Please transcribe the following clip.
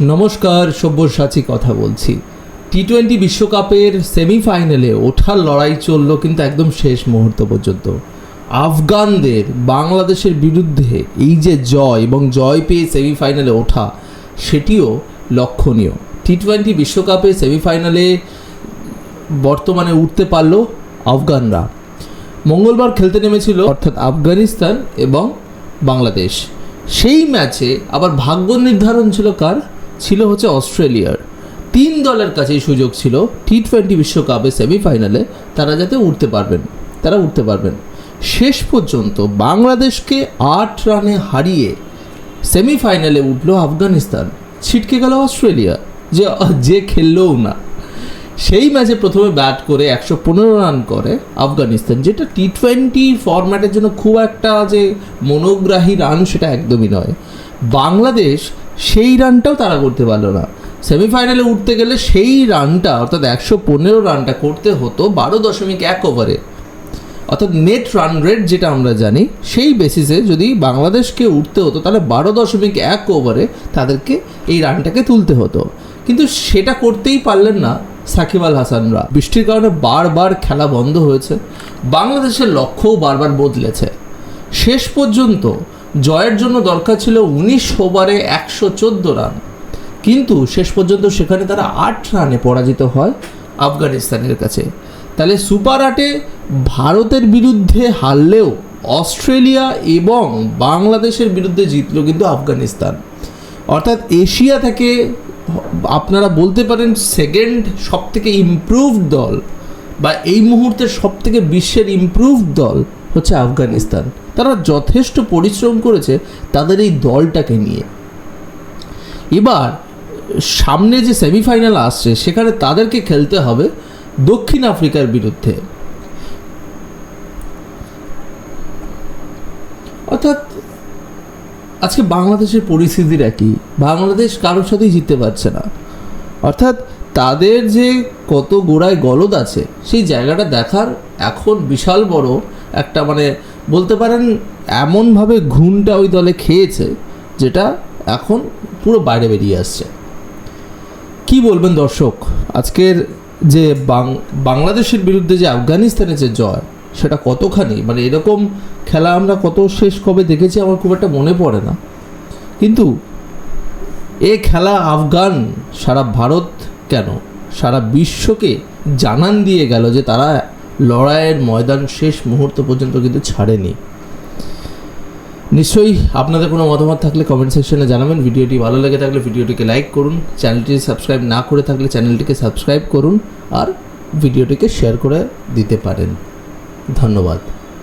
নমস্কার, সব্যসাচী কথা বলছি। টি-20 বিশ্বকাপের সেমিফাইনালে ওঠার লড়াই চলল কিন্তু একদম শেষ মুহূর্ত পর্যন্ত। আফগানদের বাংলাদেশের বিরুদ্ধে এই যে জয় এবং জয় পেয়ে সেমিফাইনালে ওঠা, সেটিও লক্ষণীয়। টি-20 বিশ্বকাপে সেমিফাইনালে বর্তমানে উঠতে পারল আফগানরা। মঙ্গলবার খেলতে নেমেছিল অর্থাৎ আফগানিস্তান এবং বাংলাদেশ। সেই ম্যাচে আবার ভাগ্য নির্ধারণ ছিল কার? ছিল হচ্ছে অস্ট্রেলিয়ার। 3 দলের কাছেই সুযোগ ছিল টি-20 বিশ্বকাপে সেমিফাইনালে তারা যাতে উঠতে পারবেন। শেষ পর্যন্ত বাংলাদেশকে 8 রানে হারিয়ে সেমিফাইনালে উঠল আফগানিস্তান। ছিটকে গেল অস্ট্রেলিয়া, যে খেললেও না। সেই ম্যাচে প্রথমে ব্যাট করে 115 রান করে আফগানিস্তান, যেটা টি-20 ফরম্যাটের জন্য খুব একটা যে মনোগ্রাহী রান সেটা একদমই নয়। বাংলাদেশ সেই রানটাও তারা করতে পারলো না। সেমিফাইনালে উঠতে গেলে সেই রানটা অর্থাৎ 115 রানটা করতে হতো 12.1 ওভারে, অর্থাৎ নেট রান রেট যেটা আমরা জানি, সেই বেসিসে যদি বাংলাদেশকে উঠতে হতো তাহলে 12.1 ওভারে তাদেরকে এই রানটাকে তুলতে হতো। কিন্তু সেটা করতেই পারলেন না সাকিব আল হাসানরা। বৃষ্টির কারণে বারবার খেলা বন্ধ হয়েছে, বাংলাদেশের লক্ষ্যও বারবার বদলেছে। শেষ পর্যন্ত জয়ের জন্য দরকার ছিল 19 ওভারে 114 রান, কিন্তু শেষ পর্যন্ত সেখানে তারা 8 রানে পরাজিত হয় আফগানিস্তানের কাছে। তাহলে সুপার 8-এ ভারতের বিরুদ্ধে হারলেও অস্ট্রেলিয়া এবং বাংলাদেশের বিরুদ্ধে জিতলো কিন্তু আফগানিস্তান। অর্থাৎ এশিয়া থেকে আপনারা বলতে পারেন সেকেন্ড সবথেকে ইমপ্রুভড দল বা এই মুহূর্তে সবথেকে বিশ্বের ইমপ্রুভড দল হচ্ছে আফগানিস্তান। তারা যথেষ্ট পরিশ্রম করেছে তাদের এই দলটাকে নিয়ে। এবার সামনে যে সেমিফাইনাল আসছে সেখানে তাদেরকে খেলতে হবে দক্ষিণ আফ্রিকার বিরুদ্ধে। অর্থাৎ আজকে বাংলাদেশের পরিস্থিতিটা কি? বাংলাদেশ কারোর সাথেই জিততে পারছে না। অর্থাৎ তাদের যে কত গোড়ায় গলদ আছে সেই জায়গাটা দেখার এখন বিশাল বড় একটা বলতে পারেন এমনভাবে ঘুমটা ওই দলে খেয়েছে যেটা এখন পুরো বাইরে বেরিয়ে আসছে। কি বলবেন দর্শক, আজকের যে বাংলাদেশের বিরুদ্ধে যে আফগানিস্তানের যে জয় সেটা কতখানি এরকম খেলা আমরা কত শেষ কবে দেখেছি আমার খুব একটা মনে পড়ে না, কিন্তু এ খেলা আফগান সারা ভারত কেন সারা বিশ্বকে জানান দিয়ে গেল যে তারা লড়াইয়ের ময়দান শেষ মুহূর্ত পর্যন্ত কিন্তু ছাড়েনি। নিশ্চয়ই আপনাদের কোনো মতামত থাকলে কমেন্ট সেকশনে জানাবেন। ভিডিওটি ভালো লেগে থাকলে ভিডিওটিকে লাইক করুন, চ্যানেলটি সাবস্ক্রাইব না করে থাকলে চ্যানেলটিকে সাবস্ক্রাইব করুন আর ভিডিওটিকে শেয়ার করে দিতে পারেন। ধন্যবাদ।